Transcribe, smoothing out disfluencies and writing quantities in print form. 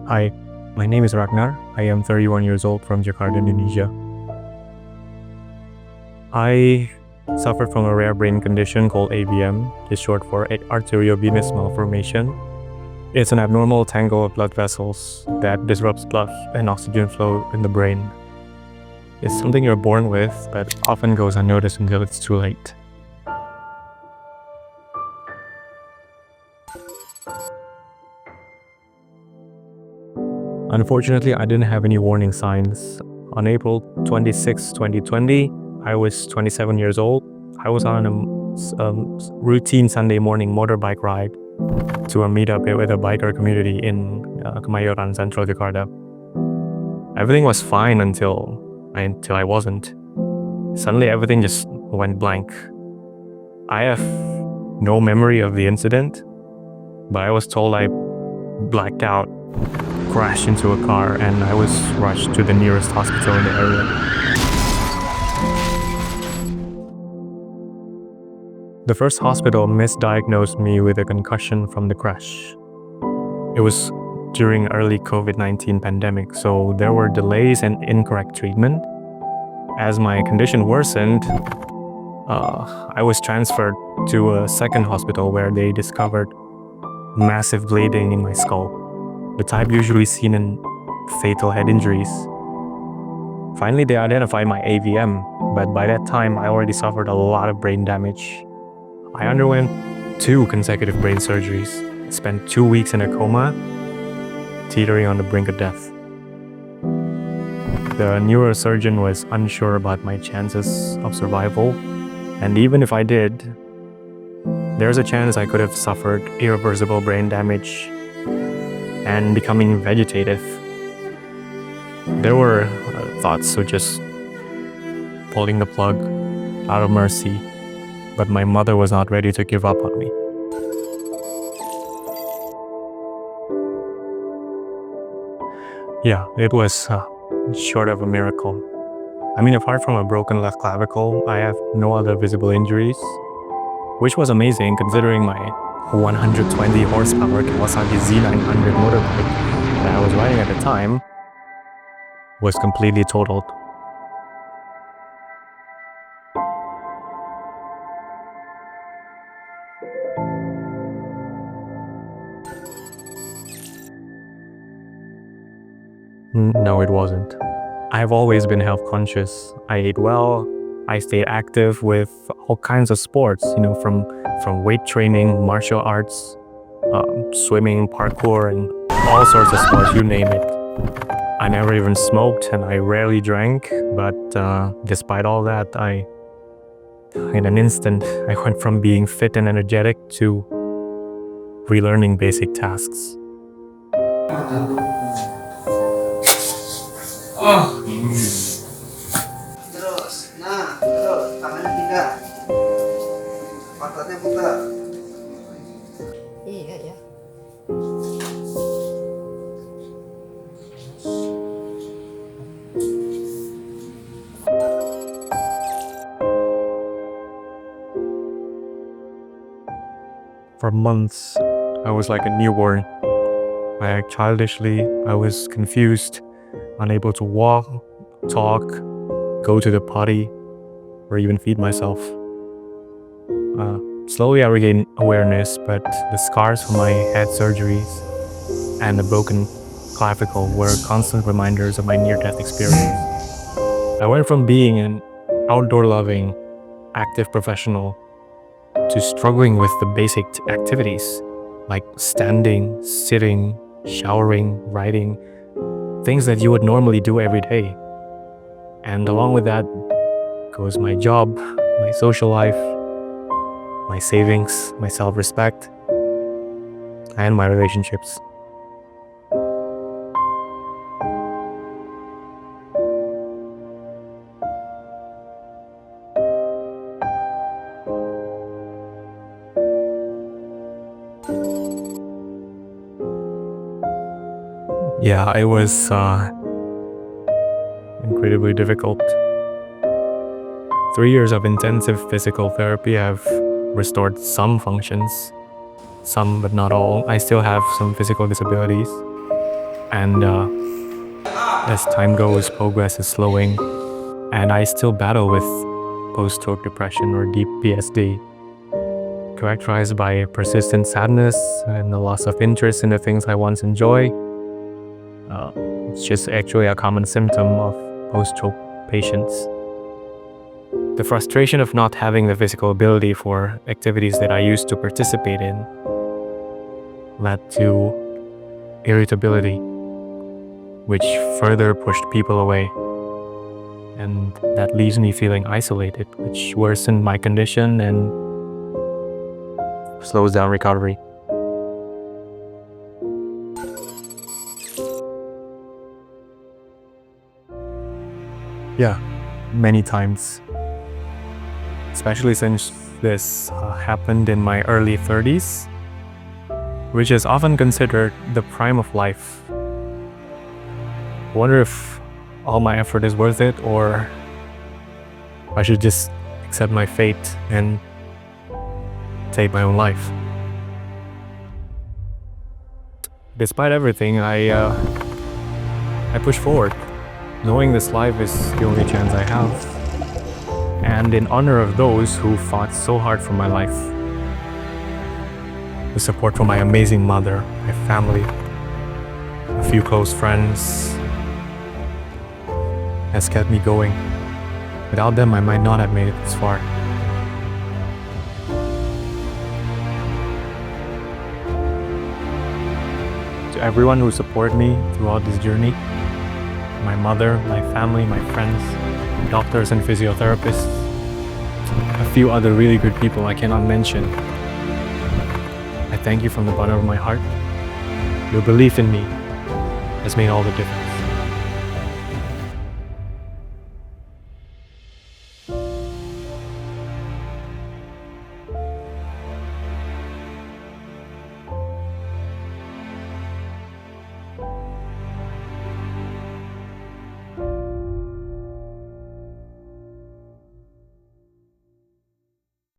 Hi, my name is Ragnar. I am 31 years old from Jakarta, Indonesia. I suffer from a rare brain condition called AVM, is short for Arteriovenous Malformation. It's an abnormal tangle of blood vessels that disrupts blood and oxygen flow in the brain. It's something you're born with, but often goes unnoticed until it's too late. Unfortunately, I didn't have any warning signs. On April 26, 2020, I was 27 years old. I was on a routine Sunday morning motorbike ride to a meetup with a biker community in Kemayoran, Central Jakarta. Everything was fine until I wasn't. Suddenly, everything just went blank. I have no memory of the incident, but I was told I blacked out, crashed into a car, and I was rushed to the nearest hospital in the area. The first hospital misdiagnosed me with a concussion from the crash. It was during early COVID-19 pandemic, so there were delays and incorrect treatment. As my condition worsened, I was transferred to a second hospital where they discovered massive bleeding in my skull, the type usually seen in fatal head injuries. Finally, they identified my AVM, but by that time, I already suffered a lot of brain damage. I underwent 2 consecutive brain surgeries, spent 2 weeks in a coma, teetering on the brink of death. The neurosurgeon was unsure about my chances of survival, and even if I did, there's a chance I could have suffered irreversible brain damage and becoming vegetative. There were thoughts of just pulling the plug out of mercy, but my mother was not ready to give up on me. Yeah, it was short of a miracle. I mean, apart from a broken left clavicle, I have no other visible injuries, which was amazing considering my 120 horsepower Kawasaki Z900 motorbike that I was riding at the time was completely totaled. No, it wasn't. I've always been health conscious. I ate well. I stayed active with all kinds of sports, from weight training, martial arts, swimming, parkour, and all sorts of sports, you name it. I never even smoked and I rarely drank, but despite all that, in an instant, I went from being fit and energetic to relearning basic tasks. Terus, tangannya pindah, ototnya putar. Iya ya. For months, I was like a newborn. I act childishly, I was confused, unable to walk, talk, go to the potty, or even feed myself. Slowly I regained awareness, but the scars from my head surgeries and the broken clavicle were constant reminders of my near-death experience. I went from being an outdoor-loving, active professional to struggling with the basic activities like standing, sitting, showering, writing, things that you would normally do every day. And along with that goes my job, my social life, my savings, my self-respect, and my relationships. Yeah, it was incredibly difficult. 3 years of intensive physical therapy have restored some functions, some but not all. I still have some physical disabilities. And as time goes, progress is slowing, and I still battle with post-stroke depression or deep PSD, characterized by persistent sadness and the loss of interest in the things I once enjoy. It's just actually a common symptom of post-stroke patients. The frustration of not having the physical ability for activities that I used to participate in led to irritability, which further pushed people away. And that leaves me feeling isolated, which worsened my condition and slows down recovery. Yeah, many times. Especially since this happened in my early 30s, which is often considered the prime of life. I wonder if all my effort is worth it, or I should just accept my fate and take my own life. Despite everything, I push forward, knowing this life is the only chance I have, and in honor of those who fought so hard for my life. The support from my amazing mother, my family, a few close friends has kept me going. Without them, I might not have made it this far. To everyone who supported me throughout this journey, my mother, my family, my friends, doctors and physiotherapists, a few other really good people I cannot mention, I thank you from the bottom of my heart. Your belief in me has made all the difference.